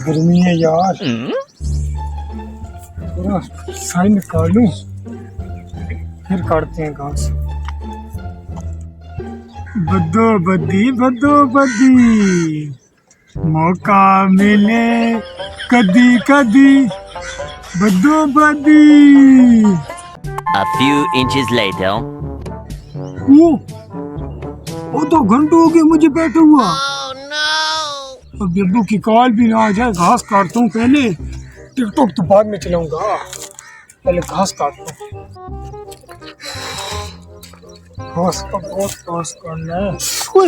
गर्मी है यार, थोड़ा साइन निकाल लूं फिर काटते हैं घास। बद्दो बद्दी मौका मिले कदी कदी बद्दो Baddi. A few inches later. वो तो घंटों हो गए मुझे बैठे हुआ। अब अब्बू की कॉल भी ना आ जाए, घास काटता हूँ पहले, टिकटॉक तो बाद में चलाऊंगा, पहले घास काटता हूँ। घास का बहुत घास काटना है। ओए,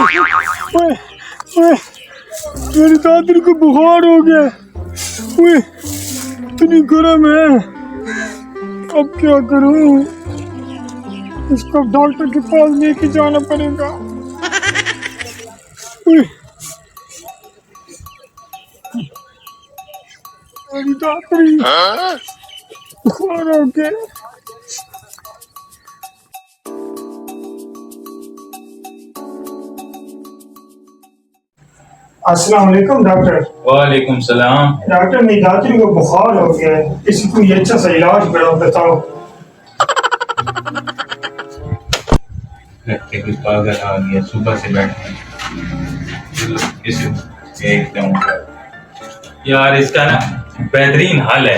ओए, मेरी दादी को बुखार हो गया। ओए, इतनी गर्म है, अब क्या करूँ? इसको डॉक्टर के पास लेके जाना पड़ेगा। ओए, मेरी दादी बुखार हो गया। अस्सलाम वालेकुम डॉक्टर। वालेकुम सलाम। डॉक्टर मेरी दादी को बुखार हो गया है, इसकी कोई अच्छा सा इलाज बताओ। लगते कुछ पागल आ गया, सुबह से बैठे एकदम यार। इसका ना बेहतरीन हल है,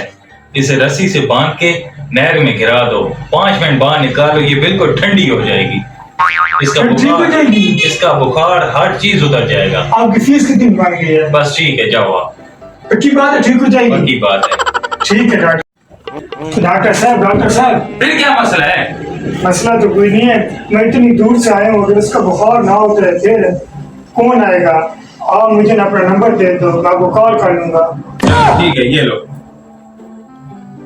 इसे रस्सी से बांध के नहर में गिरा दो, 5 मिनट बाहर निकालो, ये बिल्कुल ठंडी हो जाएगी। इसका बुखार हर चीज उतर जाएगा। आपकी फीस कितनी बन गई है? बस ठीक है, जाओ आप। पक्की बात है, ठीक हो जाएगी? पक्की बात है। ठीक है डॉक्टर। डॉक्टर साहब फिर क्या मसला है? मसला तो कोई नहीं है, मैं इतनी दूर से आया हूँ, अगर इसका बुखार ना उतरे फिर कौन आएगा? आप मुझे ना अपना नंबर दे दो, मैं आपको कॉल कर लूंगा। ठीक है, ये लो।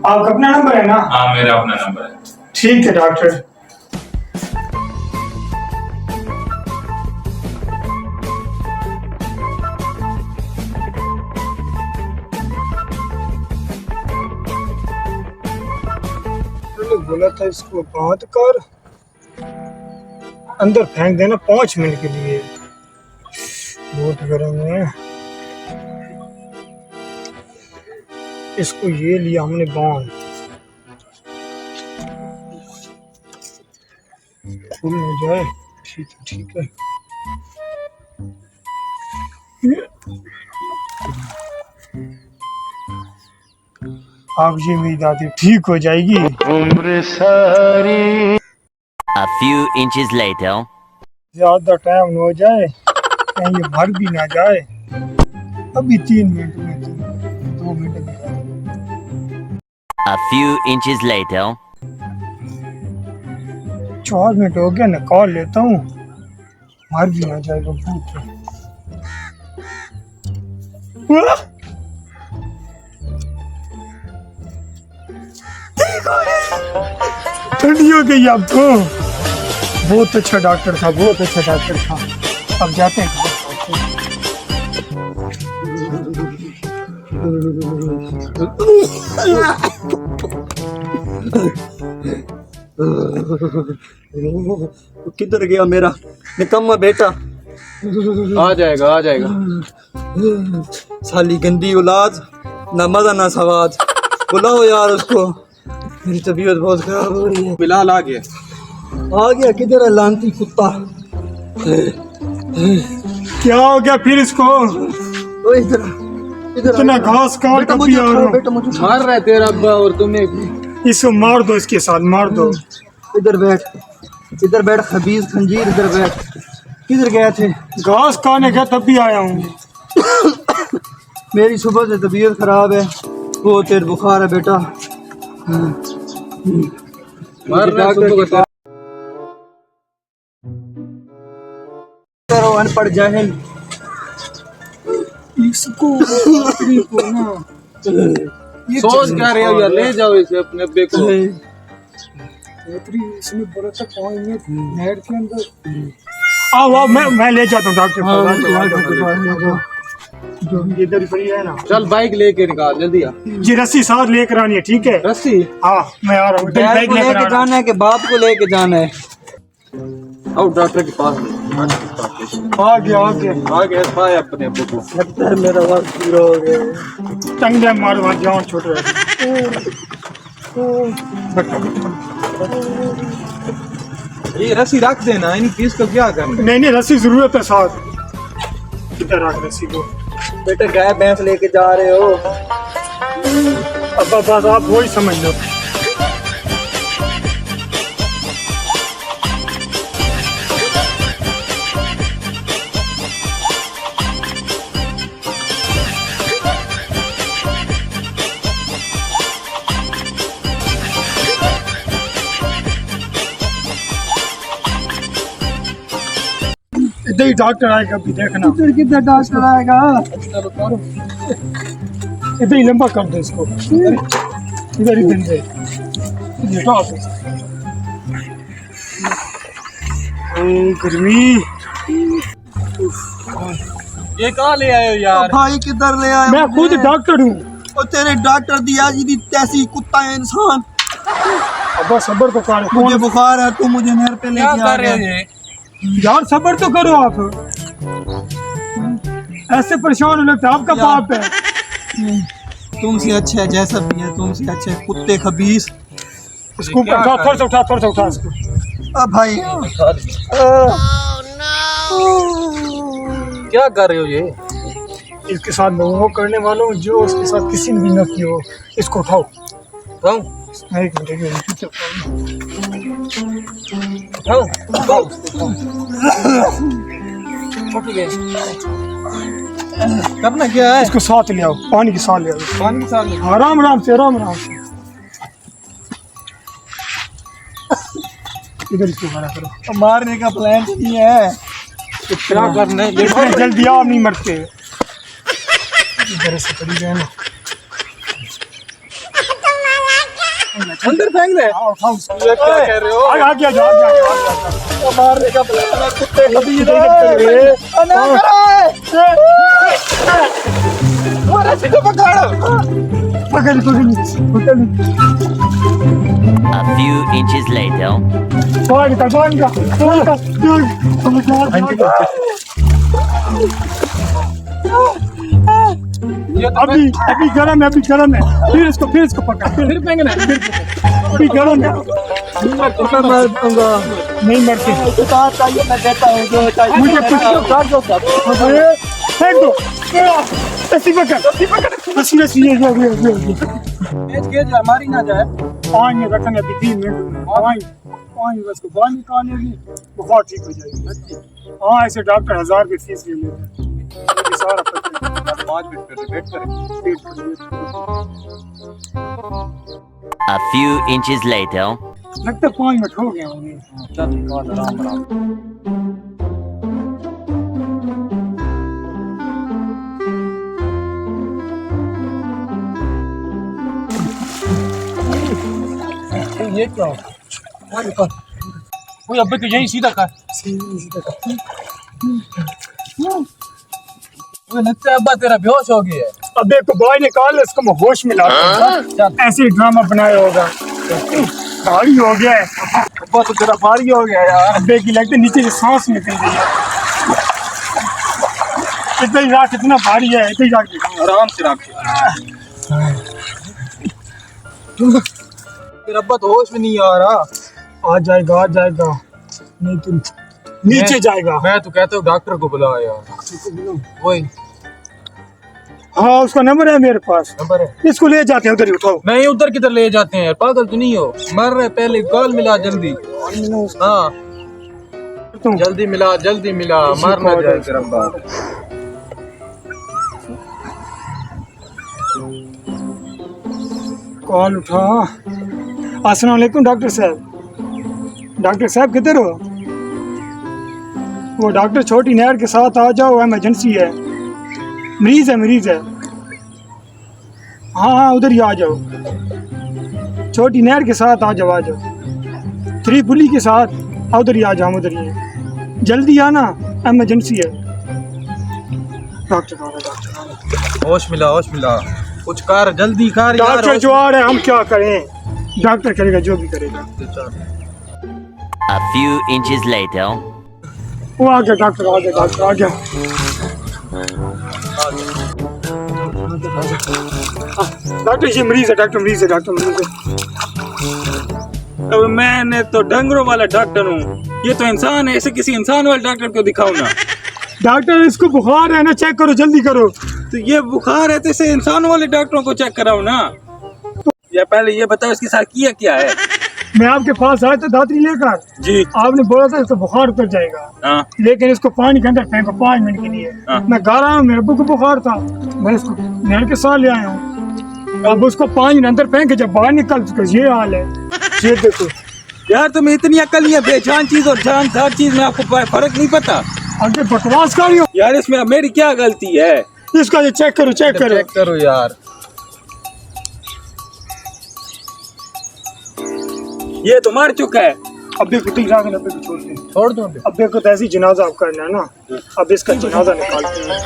आपका अपना नंबर है ना? हाँ, मेरा अपना नंबर है। ठीक है डॉक्टर। बोला था इसको बांध कर अंदर फेंक देना 5 मिनट के लिए, बहुत गर्म है। इसको ये लिया हमने बांध, खुल न जाए। ठीक है। आप जी मेरी दादी ठीक हो जाएगी। उम्र सारी। A few inches later. ज्यादा टाइम न हो जाए, कहीं ये भर भी ना जाए। अभी 3 मिनट में 2 मिनट में। A few inches later. 4 minute हो गया, निकाल लेता हूँ, मर भी ना जाएगा भूत। ठंडी हो गई अब तो। बहुत अच्छा डॉक्टर था, बहुत अच्छा डॉक्टर था। अब जाते हैं। किधर गया मेरा निकम्मा बेटा? आ जाएगा। साली गंदी औलाद, ना मजा ना सवाद। बुलाओ यार उसको, मेरी तबीयत बहुत खराब हो रही है। बिलाल आ गया। किधर है लांती कुत्ता? क्या हो गया फिर इसको? इधर इतना घास काट कर भी आ रहा हूं। बेटा मुझे मार रहा है तेरा अब्बा और तुम्हें। इसको मार दो, इसके साथ मार दो। इधर बैठ खबीज खंजीर, इधर बैठ। किधर गए थे? घास खाने गया तब भी आया हूँ। मेरी सुबह से तबीयत खराब है, वो तेरे बुखार है बेटा। मार रहा है सुबह को। करो अनपढ़ जाहिल। इसको ना सोच क्या रहे हो यार, ले जाओ इसे अपने अब्बे को। इसने बोला था 5 मिनट नहर के अंदर। आओ मैं ले जाता हूँ डॉक्टर पास। जो इधर ही पड़ी है ना। चल बाइक लेके निकाल जल्दी आ। जी रस्सी साथ लेकर आनी है, ठीक है? रस्सी? हाँ मैं आ रहा हूँ। बैग को लेके जाना है कि बाप को लेके जाना है? आओ डॉक्टर के पास। आ गया आ गया था अपने अब्बू को। लगता है मेरा वक्त पूरा हो गया। चंगे मार वहाँ जान छोड़ रहे। ये रस्सी रख देना, इन चीज को क्या करना। नहीं रस्सी जरूरत है साथ। किधर रख रस्सी को? बेटे गाय भैंस लेके जा रहे हो? अब बस आप वही समझ लो। इधर ही डॉक्टर आएगा, अभी देखना। इधर किधर डॉक्टर आएगा? इधर ही लंबा कर दो इसको, इधर ही दिन दे। ये डॉक्टर गर्मी। ये कहाँ ले आए हो यार? भाई किधर ले आए? मैं खुद डॉक्टर हूँ। और तेरे डॉक्टर दिया जी दी तैसी कुत्ता है इंसान। अब सबर तो कर। मुझे बुखार है, तू मुझे नहर पे क्या लेके आ कर रहे हो गया। ये? यार सबर तो करो आप। ऐसे परेशान हो लगता है आपका यार। पाप है। तुमसे अच्छा है जैसा भी है, तुमसे अच्छा है कुत्ते खबीस। इसको क्या उठा, कर थोड़ा सा उठा, थोड़ा सा उठा इसको। अब भाई क्या कर रहे हो ये? इसके साथ मैं वो करने वाला हूँ जो उसके साथ किसी ने भी न की हो। इसको उठाओ। उठाओ एक मिनट, एक मिनट। उठाओ उठाओ। उठ गए। करना क्या है? इसको साथ ले आओ, पानी के साथ ले आओ। पानी के साथ ले। आराम आराम से, आराम आराम से। इधर इसको खड़ा करो। मारने का प्लान नहीं है। क्या करना है? इतने जल्दी आप नहीं मरते। इधर से पड़ी जाए ना। अंदर फेंक दे। उठाओ उसको। ये क्या कह रहे हो? आ गया, जा गया। मारने का प्लान है कुत्ते खबीस। इधर कर। ना रस्सी को पकड़। पकड़ पकड़। A few inches later. अभी अभी गरम है, अभी गरम है। फिर इसको पकड़। फिर फेंकना है। अभी गरम है। मैं मार दूंगा। नहीं मरते। उतार चाहिए मैं देता हूँ जो चाहिए। मुझे कुछ उतार दो सब। अरे, फेंक दो। रस्सी पकड़। रस्सी ये तेज के जा, मारी ना जाए। पानी रखने अभी 3 मिनट। पानी बस को बाहर निकालेगी, बुखार ठीक हो जाएगी। हाँ, ऐसे डॉक्टर 1000 की फीस ले लेते हैं। ये सारा पता है। 5 मिनट पहले वेट करें। पेट कर लेते A few inches later. हैं। लगता है 5 मिनट हो गए होंगे। चल निकाल आराम आराम। ये क्या हो? वो अब्बे तो यहीं सीधा कर। वो लगता है अब्बा तेरा बेहोश हो गया है। अबे को बॉय निकाल, इसको मैं होश में लाता हूँ। ऐसे ही ड्रामा बनाया होगा। भारी हो गया है। अब्बा तो तेरा भारी हो गया यार। अबे की लगता है नीचे से सांस निकल गई है। इतना ही राख, इतना भारी है। इतना ही राख। आराम से रख। तेरा अब्बा तो होश में नहीं आ रहा। आ जाएगा, आ जाएगा। नहीं तो नीचे जाएगा। मैं तो कहता हूँ डॉक्टर को बुला यार। वही हाँ, उसका नंबर है मेरे पास। नंबर है। इसको ले जाते हैं, उधर ही उठाओ। नहीं उधर किधर ले जाते हैं यार? पागल तो नहीं हो? मर रहे, पहले कॉल मिला जल्दी। हाँ तुम जल्दी मिला, जल्दी मिला। मर ना जाए तेरा अब्बा। कॉल उठा। अस्सलाम वालेकुम डॉक्टर साहब। डॉक्टर साहब किधर हो? वो डॉक्टर छोटी नहर के साथ आ जाओ, इमरजेंसी है। मरीज है। हाँ उधर ही आ जाओ। छोटी नहर के साथ आ जाओ। 3 पुली के साथ उधर ही आ जाओ। उधर ही जल्दी आना, इमरजेंसी है। डॉक्टर होश मिला, होश मिला। कुछ कर, जल्दी कर यार। डॉक्टर जो आ रहे हैं, हम क्या करें? डॉक्टर करेगा जो भी करेगा। A few inches later. वो आ गया डॉक्टर, आ गया डॉक्टर, आ गया। डॉक्टर ये मरीज है, डॉक्टर मरीज है, डॉक्टर मरीज है। अब मैंने तो डंगरों वाला डॉक्टर हूँ, ये तो इंसान है, ऐसे किसी इंसान वाले डॉक्टर को दिखाओ ना। डॉक्टर इसको बुखार है ना, चेक करो जल्दी करो। तो ये बुखार है तो इसे इंसान वाले डॉक्टरों को चेक कराओ ना। या पहले ये बताओ इसके साथ किया क्या है। मैं आपके पास आया था दातरी लेकर जी आपने बोला था इसको बुखार उतर जाएगा, हाँ लेकिन इसको पानी के अंदर फेंको 5 मिनट के लिए। हाँ। मैं घर आया हूँ, मेरे अब्बू को बुखार था, मैं इसको नहर के साथ ले आया हूँ। अब उसको 5 मिनट अंदर फेंके, जब बाहर निकल उसका ये हाल है। ये देखो यार तुम्हें इतनी अकल नहीं है, बेजान चीज और जानदार चीज में आपको फर्क नहीं पता। आगे बकवास कर रही हो यार इसमें अब मेरी क्या गलती है। इसका, ये चेक करो, चेक करो। चेक करो यार, ये तो मर चुका है। अब देखो ठीक है, अब्बे को छोड़ दे। छोड़ दूं फिर? अब देखो तो ऐसी जनाजा आप करना है ना, अब इसका जनाजा निकालते हैं।